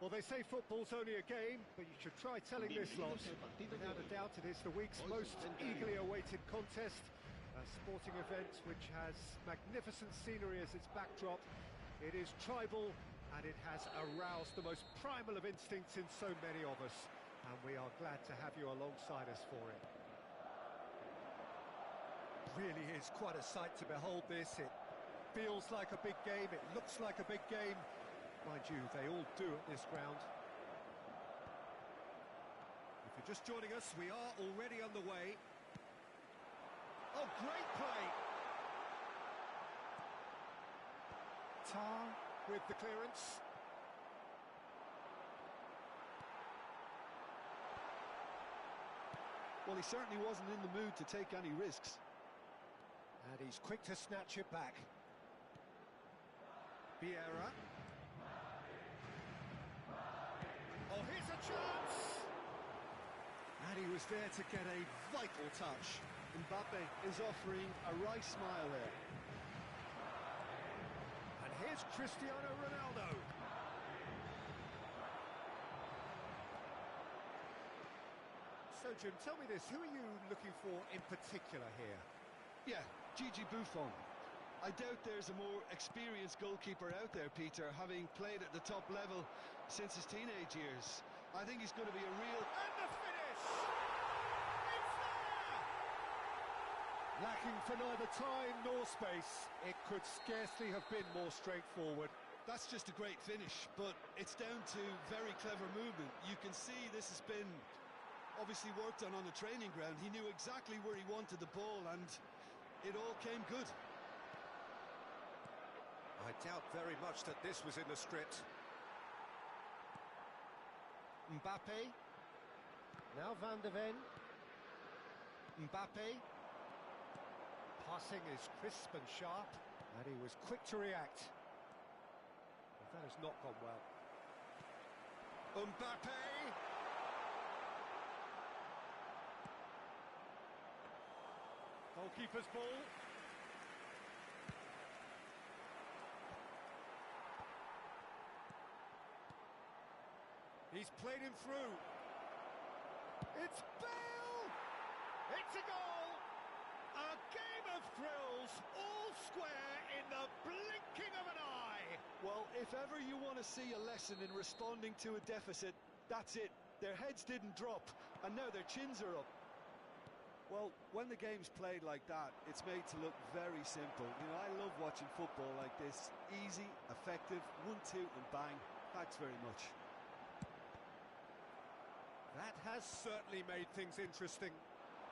Well, they say football's only a game, but you should try telling this lot. Without a doubt, it is the week's most eagerly awaited contest. A sporting event which has magnificent scenery as its backdrop. It is tribal, and it has aroused the most primal of instincts in so many of us. And we are glad to have you alongside us for it. Really is quite a sight to behold this. It feels like a big game, it looks like a big game. Mind you, they all do at this ground. If you're just joining us, we are already underway. Oh, great play! Tar with the clearance. Well, he certainly wasn't in the mood to take any risks. And he's quick to snatch it back. Vieira. Oh, here's a chance! And he was there to get a vital touch. Mbappe is offering a wry smile there. And here's Cristiano Ronaldo. So, Jim, tell me this, who are you looking for in particular here? Yeah, Gigi Buffon. I doubt there's a more experienced goalkeeper out there, Peter, having played at the top level since his teenage years. I think he's going to be a real... And the finish! It's there! Lacking for neither time nor space, it could scarcely have been more straightforward. That's just a great finish, but it's down to very clever movement. You can see this has been obviously worked on the training ground. He knew exactly where he wanted the ball, and it all came good. I doubt very much that this was in the script. Mbappe. Now Van de Ven. Mbappe. Passing is crisp and sharp, and he was quick to react. But that has not gone well. Mbappe! Goalkeeper's ball. He's played him through. It's Bale! It's a goal! A game of thrills, all square in the blinking of an eye! Well, if ever you want to see a lesson in responding to a deficit, that's it. Their heads didn't drop, and now their chins are up. Well, when the game's played like that, it's made to look very simple. You know, I love watching football like this. Easy, effective, 1-2 and bang. Thanks very much. That has certainly made things interesting.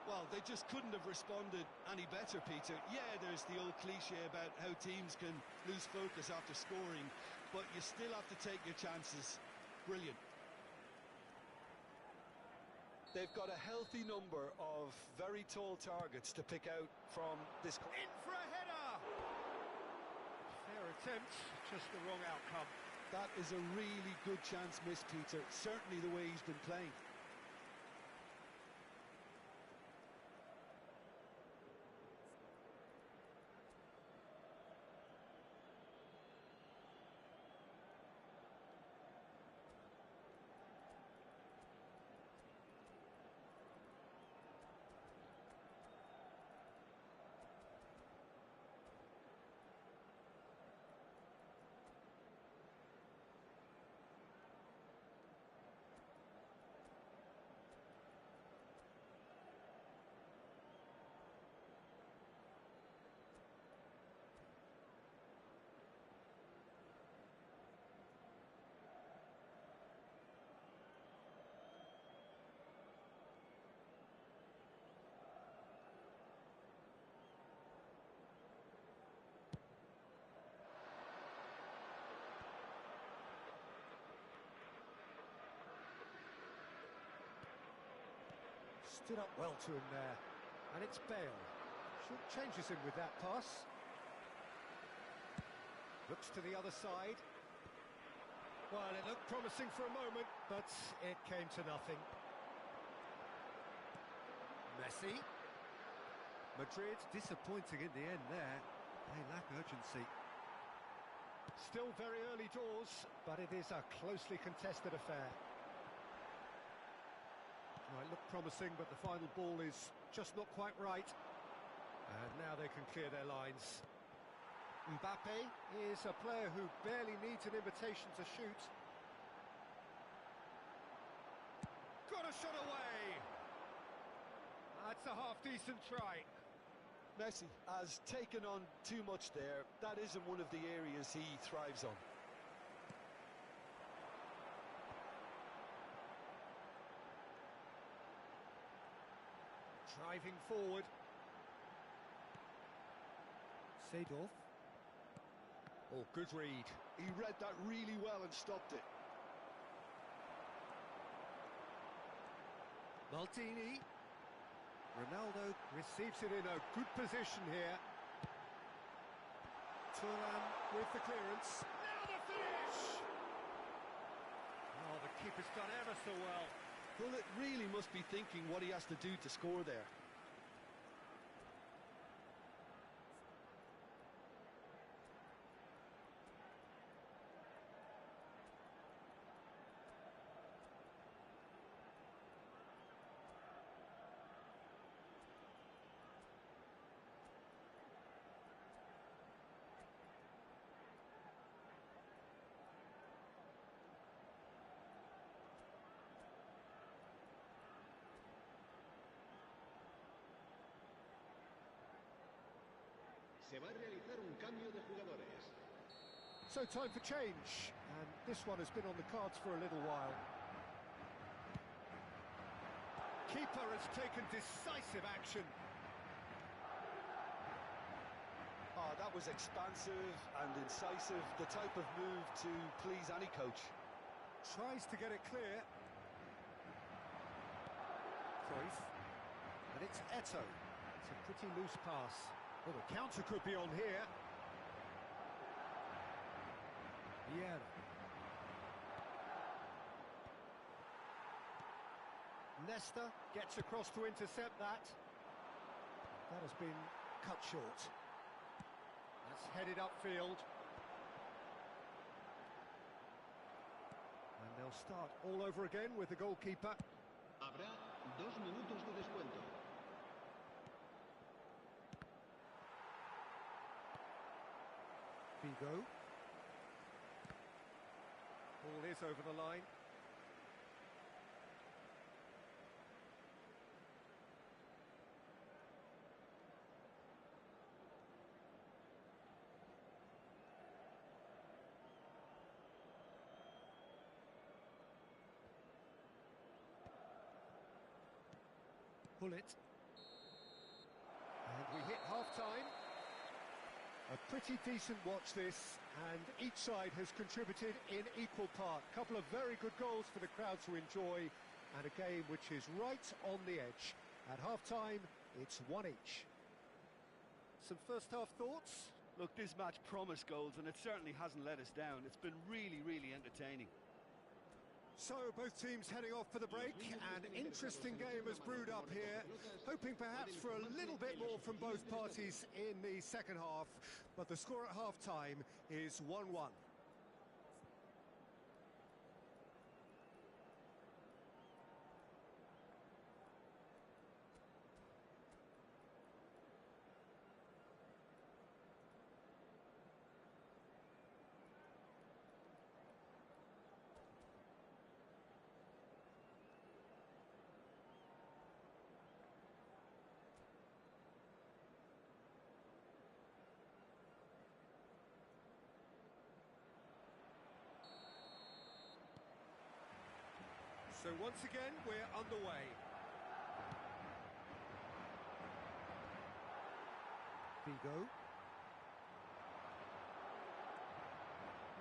Well, they just couldn't have responded any better, Peter. Yeah, there's the old cliche about how teams can lose focus after scoring, but you still have to take your chances. Brilliant. They've got a healthy number of very tall targets to pick out from this... In for a header! Fair attempt, just the wrong outcome. That is a really good chance missed, Peter. Certainly the way he's been playing. Stood up well to him there. And it's Bale. Short changes him with that pass. Looks to the other side. Well, it looked promising for a moment, but it came to nothing. Messi. Madrid disappointing in the end there. They lack urgency. Still very early doors, but it is a closely contested affair. Might look promising, but the final ball is just not quite right. And now they can clear their lines. Mbappe is a player who barely needs an invitation to shoot. Got a shot away! That's a half-decent try. Messi has taken on too much there. That isn't one of the areas he thrives on. Driving forward. Seedorf. Oh, good read. He read that really well and stopped it. Maldini. Ronaldo receives it in a good position here. Thuram with the clearance. Now the finish! Oh, the keeper's done ever so well. Gullit really must be thinking what he has to do to score there. Se va a realizar un cambio de jugadores. So time for change, and this one has been on the cards for a little while. Keeper has taken decisive action. Oh, that was expansive and incisive, the type of move to please any coach. Tries to get it clear. Cruyff. And it's Eto'o. It's a pretty loose pass. Well, the counter could be on here. Vieira. Nesta gets across to intercept that. That has been cut short. That's headed upfield. And they'll start all over again with the goalkeeper. Habrá 2 minutos de descuento. Figo. Ball is over the line. Pull it. And we hit half-time. A pretty decent watch this, and each side has contributed in equal part. Couple of very good goals for the crowd to enjoy, and a game which is right on the edge. At half-time, it's 1 each. Some first-half thoughts? Look, this match promised goals, and it certainly hasn't let us down. It's been really, really entertaining. So both teams heading off for the break. An interesting game has brewed up here, hoping perhaps for a little bit more from both parties in the second half, but the score at half-time is 1-1. So once again, we're underway. Figo.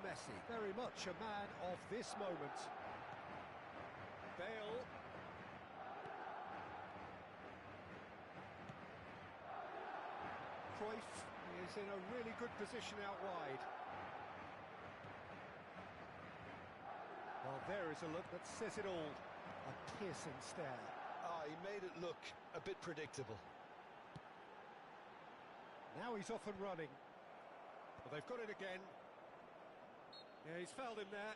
Messi, very much a man of this moment. Bale. Cruyff is in a really good position out wide. Well, there is a look that says it all. A piercing stare. Ah, he made it look a bit predictable. Now he's off and running. Well, they've got it again. Yeah, he's fouled him there.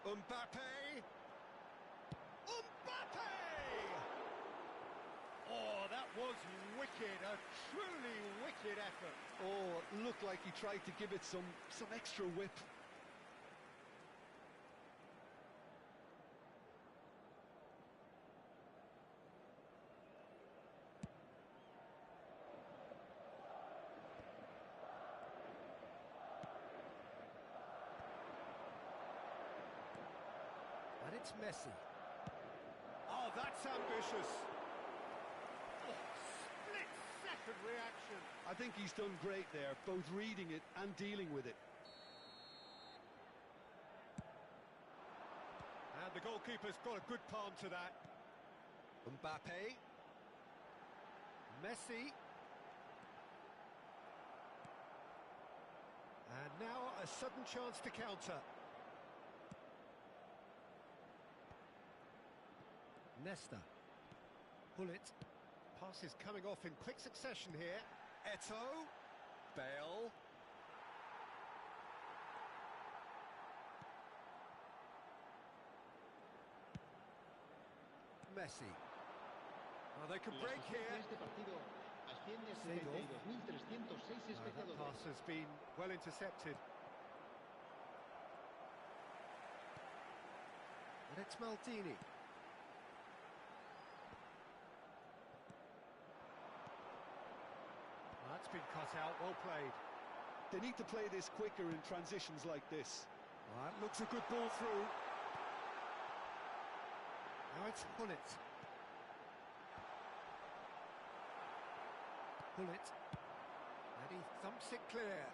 Mbappe! Mbappe! Oh, that was wicked, a truly wicked effort. Oh, it looked like he tried to give it some extra whip. And it's Messi. Oh, that's ambitious. Oh, split-second reaction. I think he's done great there, both reading it and dealing with it. And the goalkeeper's got a good palm to that. Mbappe. Messi. And now a sudden chance to counter. Nesta. Pullet. Pass is coming off in quick succession here. Eto'o. Bale. Messi. Well, they can break here. Este partido asciende a Seedorf. 72.306 That espectadores. pass has been well intercepted. And it's Maldini. That's been cut out, well played. They need to play this quicker in transitions like this. That looks a good ball through. Now it's Pullet. Pullet. And he thumps it clear.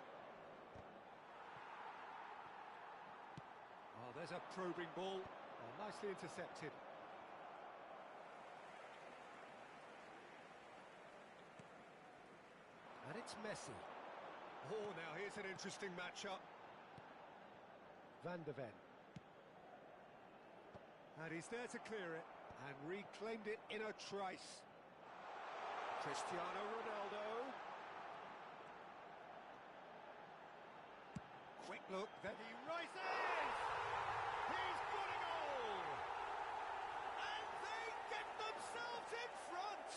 Oh, there's a probing ball. Oh, nicely intercepted. And it's Messi. Oh, now here's an interesting matchup. Van de Ven. And he's there to clear it, and reclaimed it in a trice. Cristiano Ronaldo. Quick look, then he rises! He's got a goal! And they get themselves in front!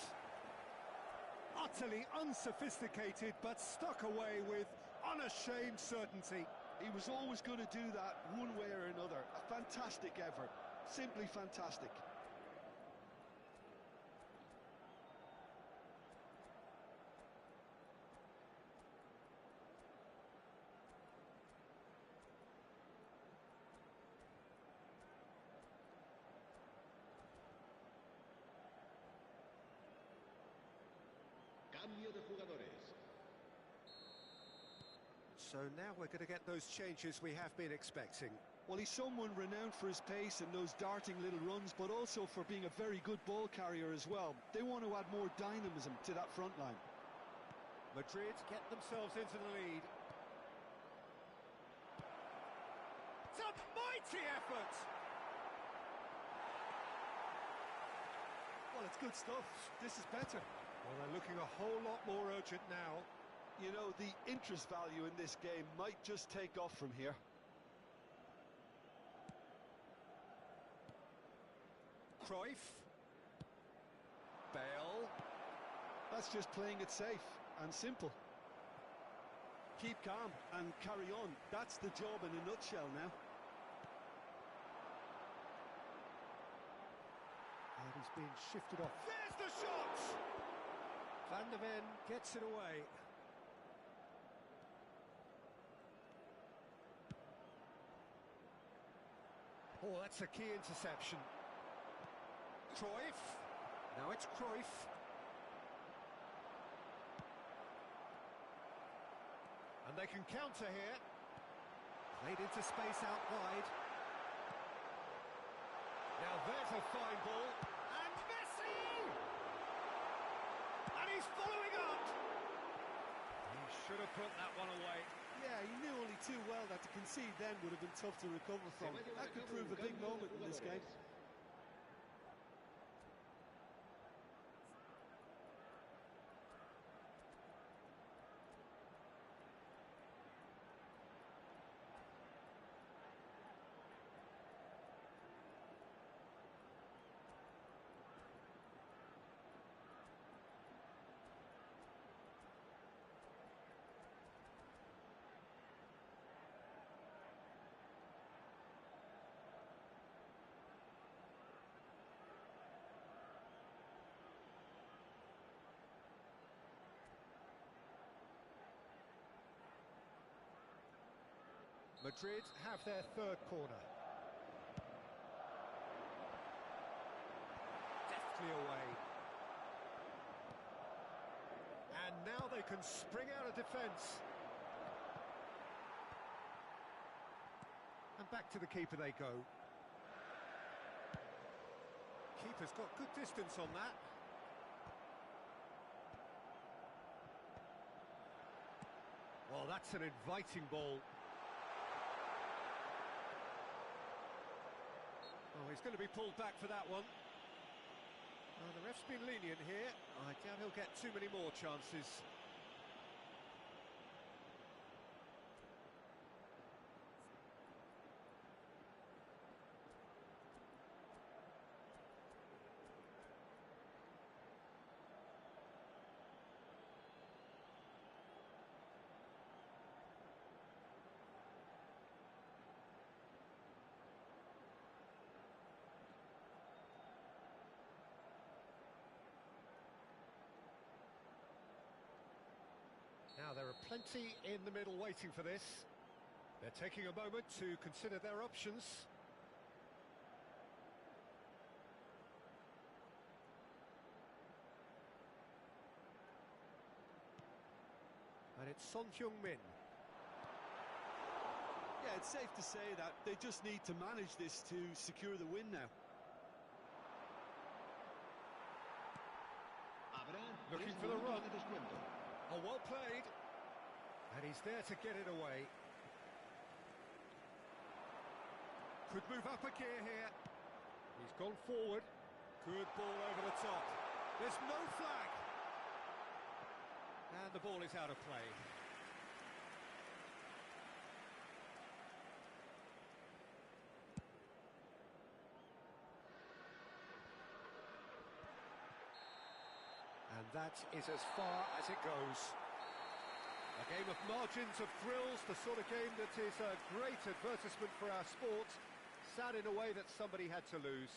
Utterly unsophisticated, but stuck away with unashamed certainty. He was always going to do that one way or another. A fantastic effort. Simply fantastic. Cambio de jugadores. So now we're going to get those changes we have been expecting. Well, he's someone renowned for his pace and those darting little runs, but also for being a very good ball carrier as well. They want to add more dynamism to that front line. Madrid get themselves into the lead. It's a mighty effort! Well, it's good stuff. This is better. Well, they're looking a whole lot more urgent now. You know, the interest value in this game might just take off from here. Cruyff. Bale. That's just playing it safe and simple. Keep calm and carry on. That's the job in a nutshell now. And he's being shifted off. There's the shot! Van de Ven gets it away. Oh, that's a key interception. Cruyff. Now it's Cruyff. And they can counter here. Played into space out wide. Now there's a fine ball. And Messi! And he's following up. He should have put that one away. Yeah, he knew only too well that to concede then would have been tough to recover from. That could prove a big moment in this game. Madrid have their third corner. Deftly away. And now they can spring out of defence. And back to the keeper they go. Keeper's got good distance on that. Well, that's an inviting ball. Oh, he's going to be pulled back for that one. The ref's been lenient here. I doubt he'll get too many more chances. Now, there are plenty in the middle waiting for this. They're taking a moment to consider their options. And it's Son Heung-min. Yeah, it's safe to say that they just need to manage this to secure the win now. Looking for the run. Oh, well played. And he's there to get it away. Could move up a gear here. He's gone forward. Good ball over the top. There's no flag. And the ball is out of play. And that is as far as it goes. A game of margins, of thrills, the sort of game that is a great advertisement for our sport. Sad in a way that somebody had to lose.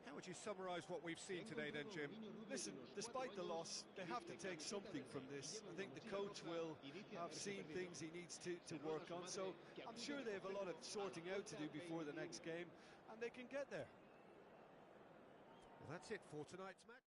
How would you summarise what we've seen today then, Jim? Listen, despite the loss, they have to take something from this. I think the coach will have seen things he needs to work on, so I'm sure they have a lot of sorting out to do before the next game, and they can get there. Well, that's it for tonight's match.